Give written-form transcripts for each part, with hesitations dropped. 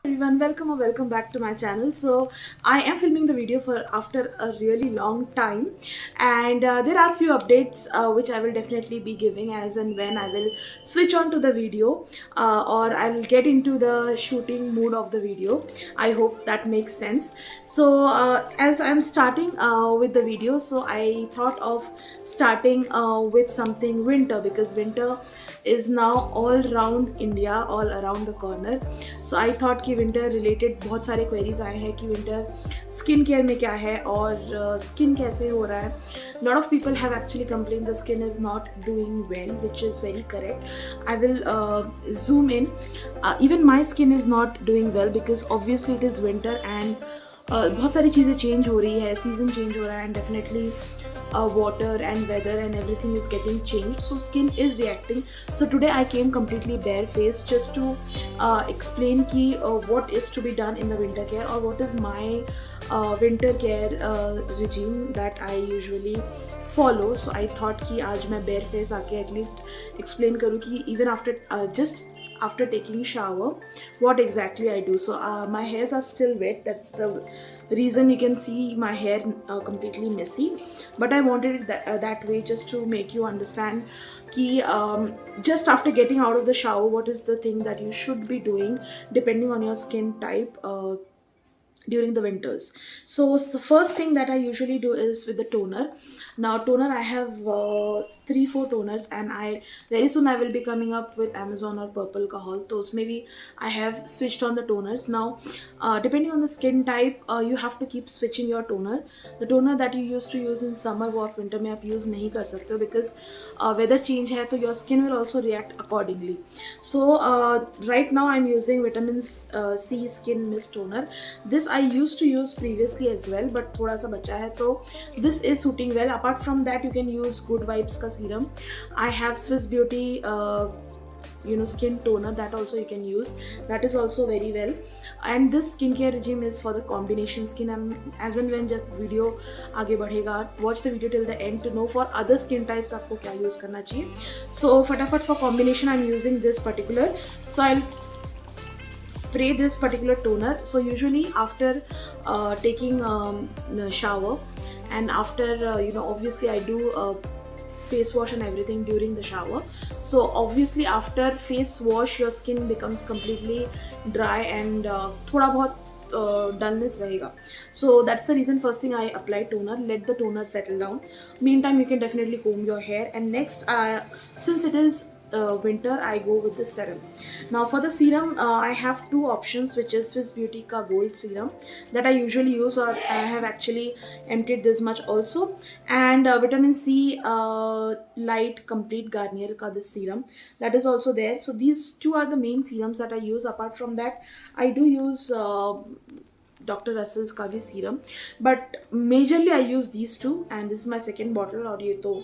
Everyone, welcome or welcome back to my channel. So I am filming the video for after a really long time, and there are few updates which I will definitely be giving as and when I will switch on to the video, or I'll get into the shooting mood of the video. I hope that makes sense. So as I'm starting with the video, so I thought of starting with something winter, because winter is now all around India, all around the corner. So I thought कि winter related बहुत सारे queries आए हैं कि winter skin care में क्या है और skin कैसे हो रहा है. Lot of people have actually complained the skin is not doing well, which is very correct. I will zoom in. Even my skin is not doing well because obviously it is winter and बहुत सारी चीज़ें change हो रही है, season change हो रहा है, and definitely water and weather and everything is getting changed, so skin is reacting. So today I came completely barefaced just to explain ki what is to be done in the winter care, or what is my winter care regime that I usually follow. So I thought कि आज मैं bareface आके at least explain करूँ कि even after just after taking shower what exactly I do. So my hairs are still wet, that's the reason you can see my hair completely messy, but I wanted it that way just to make you understand कि just after getting out of the shower what is the thing that you should be doing depending on your skin type during the winters. So the first thing that I usually do is with the toner. Now toner, I have 3-4 toners, and I very soon I will be coming up with Amazon or Purple ka haul. Those maybe I have switched on the toners. Now depending on the skin type, you have to keep switching your toner. The toner that you used to use in summer वो आप winter में आप use नहीं कर सकते हो, because weather change है तो your skin will also react accordingly. So right now I'm using vitamin C skin mist toner. This I used to use previously as well, but थोड़ा सा बचा है, तो this is suiting well. Apart from that, you can use Good Vibes का serum. I have Swiss Beauty skin toner, that also you can use. That is also very well. And this skincare regime is for the combination skin, and as and when जब video आगे बढ़ेगा, watch the video till the end to know for other skin types आपको क्या use करना चाहिए. So फटाफट for combination I'm using this particular. So I'll spray this particular toner. So usually after taking shower, and after obviously I do face wash and everything during the shower. So obviously after face wash your skin becomes completely dry and thoda bahut dullness rahega. So that's the reason first thing I apply toner, let the toner settle down. Meantime you can definitely comb your hair, and next since it is winter, I go with the serum. Now for the serum, I have two options, which is Swiss Beauty ka gold serum that I usually use, or I have actually emptied this much also, and vitamin C light complete Garnier ka this serum, that is also there. So these two are the main serums that I use. Apart from that, I do use Dr. Russell's का भी serum, but majorly I use these two, and this is my second bottle. और ये तो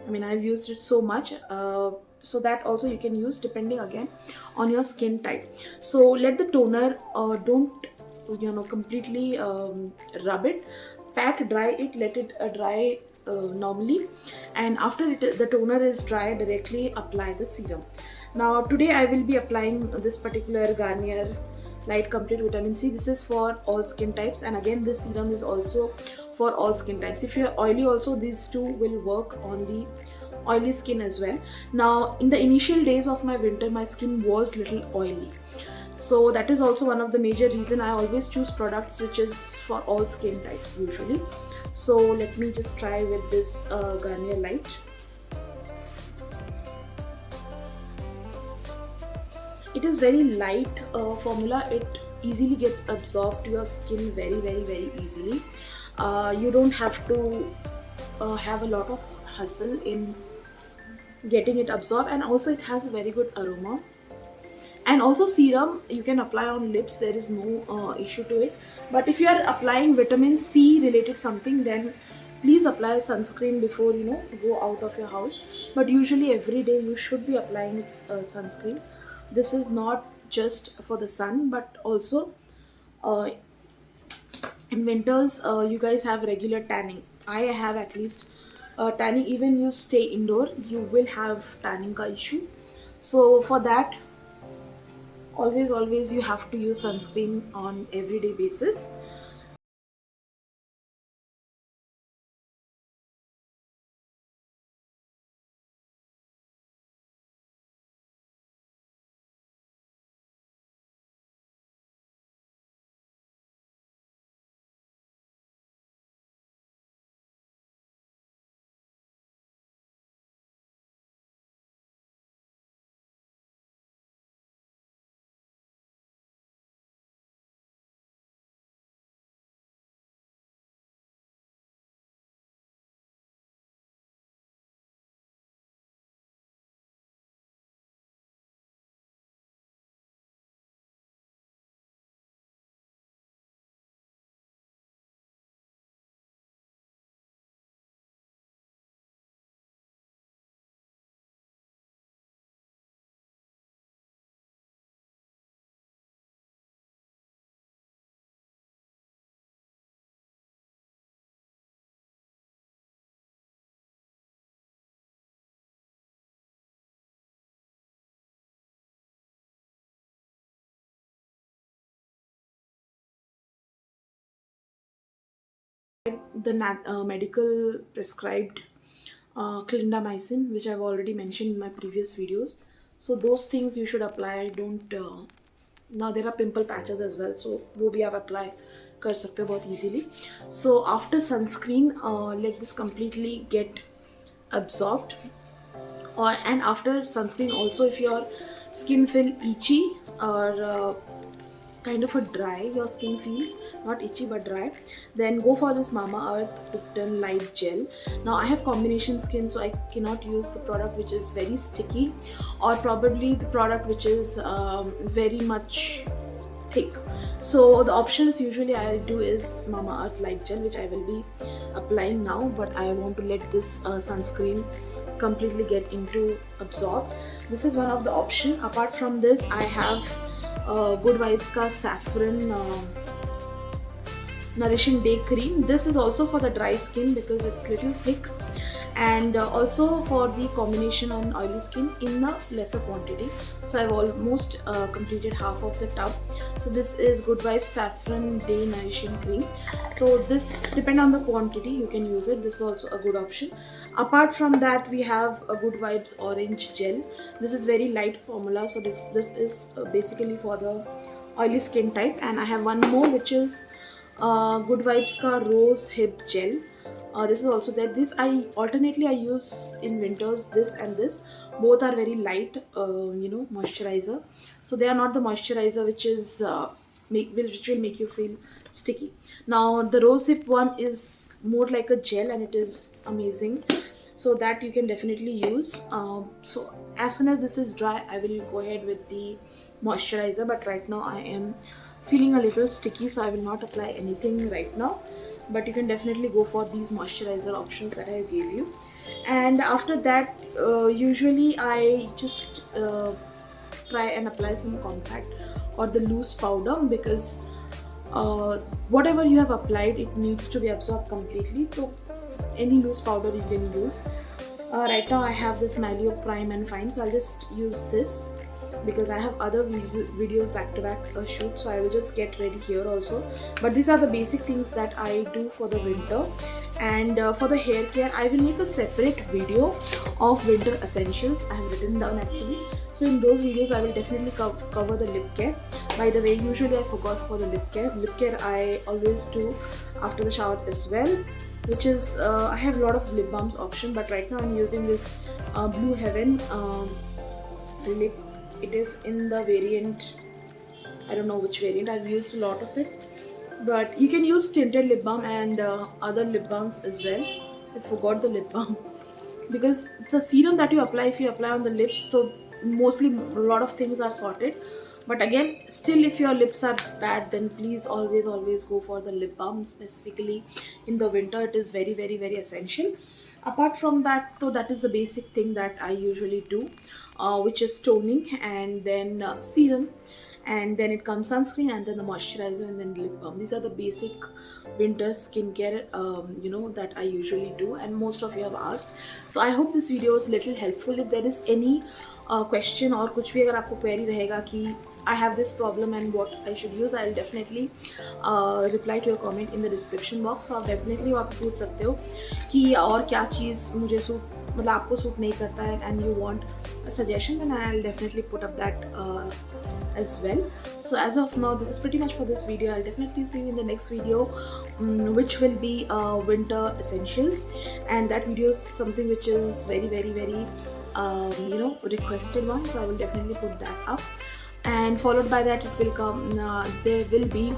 I mean I've used it so much, so that also you can use depending again on your skin type. So let the toner don't completely rub it, pat dry it, let it dry normally, and after the toner is dry, directly apply the serum. Now today I will be applying this particular Garnier Light Complete Vitamin C. This is for all skin types, and again this serum is also for all skin types. If you're oily also, these two will work on the oily skin as well. Now in the initial days of my winter, my skin was little oily, so that is also one of the major reason I always choose products which is for all skin types usually. So let me just try with this Garnier Light. It is very light formula. It easily gets absorbed to your skin very easily. You don't have to have a lot of hustle in getting it absorbed, and also it has a very good aroma. And also serum you can apply on lips, there is no issue to it. But if you are applying vitamin C related something, then please apply sunscreen before go out of your house. But usually every day you should be applying sunscreen. This is not just for the sun, but also uh, in winters you guys have regular tanning. I have at least tanning. Even you stay indoor, you will have tanning ka issue. So for that always you have to use sunscreen on everyday basis. The medical prescribed clindamycin, which I've already mentioned in my previous videos. So those things you should apply. Don't now there are pimple patches as well, so वो भी आप apply कर सकते हो बहुत easily. So after sunscreen, let this completely get absorbed. And after sunscreen also, if your skin feel itchy or kind of a dry, your skin feels not itchy but dry, then go for this Mamaearth Upton Light Gel. Now I have combination skin, so I cannot use the product which is very sticky, or probably the product which is very much thick. So the options usually I do is Mamaearth Light Gel, which I will be applying now, but I want to let this sunscreen completely get into absorb. This is one of the option. Apart from this, I have Good Vibes ka saffron nourishing day cream. This is also for the dry skin because it's little thick, and also for the combination on oily skin in a lesser quantity. So I've almost completed half of the tub. So this is Good Vibes Saffron Day Nourishing Cream. So this depend on the quantity, you can use it. This is also a good option. Apart from that, we have a Good Vibes Orange Gel. This is very light formula, so this is basically for the oily skin type. And I have one more, which is Good Vibes ka Rose Hip Gel. This is also there. This I alternately I use in winters, this and this. Both are very light, moisturizer. So they are not the moisturizer which is which will make you feel sticky. Now the rose hip one is more like a gel, and it is amazing. So that you can definitely use. So as soon as this is dry, I will go ahead with the moisturizer. But right now I am feeling a little sticky, so I will not apply anything right now. But you can definitely go for these moisturizer options that I gave you. And after that, usually I just try and apply some compact or the loose powder, because whatever you have applied, it needs to be absorbed completely. So any loose powder you can use. Right now I have this Maleo Prime and Fine, so I'll just use this because I have other videos back to back shoot, so I will just get ready here also. But these are the basic things that I do for the winter. And for the hair care, I will make a separate video of winter essentials. I have written down actually. So in those videos I will definitely cover the lip care. By the way, usually I forgot for the lip care. Lip care I always do after the shower as well, which is I have a lot of lip balms option, but right now I'm using this Blue Heaven lip. It is in the variant, I don't know which variant, I've used a lot of it. But you can use tinted lip balm and other lip balms as well. I forgot the lip balm because it's a serum that you apply. If you apply on the lips, so mostly a lot of things are sorted. But again, still if your lips are bad, then please always go for the lip balm. Specifically in the winter, it is very essential. Apart from that, so that is the basic thing that I usually do, which is toning, and then serum, and then it comes sunscreen, and then the moisturizer, and then lip balm. These are the basic winter skincare that I usually do, and most of you have asked. So I hope this video was little helpful. If there is any question or कुछ भी अगर आपको query रहेगा कि I have this problem and what I should use, I'll definitely reply to your comment in the description box. तो आप definitely आप पूछ सकते हो कि और क्या चीज़ मुझे सूट मतलब आपको सूट नहीं करता है and you want a suggestion, then I'll definitely put up that as well. So as of now, this is pretty much for this video. I'll definitely see you in the next video, which will be winter essentials, and that video is something which is very requested one, so I will definitely put that up. And followed by that, it will come there will be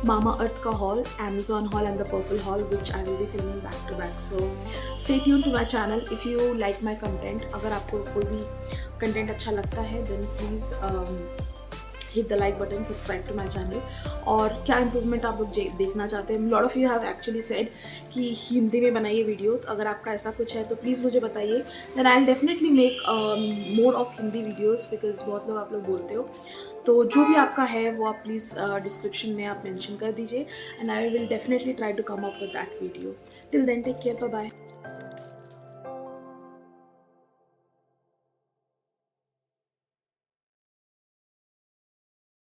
Mama Earth ka haul, Amazon haul and the Purple haul, which I will be filming back to back. So stay tuned to my channel if you like my content. अगर आपको कोई भी content अच्छा लगता है, then please hit the like button, subscribe to my channel. और क्या improvement आप लोग देखना चाहते हैं? Lot of you have actually said कि हिंदी में बनाइए वीडियो, तो अगर आपका ऐसा कुछ है तो प्लीज़ मुझे बताइए. Then I'll definitely make more of Hindi videos, because बहुत लोग आप लोग बोलते हो. तो जो भी आपका है वो आप प्लीज़ डिस्क्रिप्शन में आप मेंशन कर दीजिए, and I will definitely try to come up with that video. Till then take care, bye bye.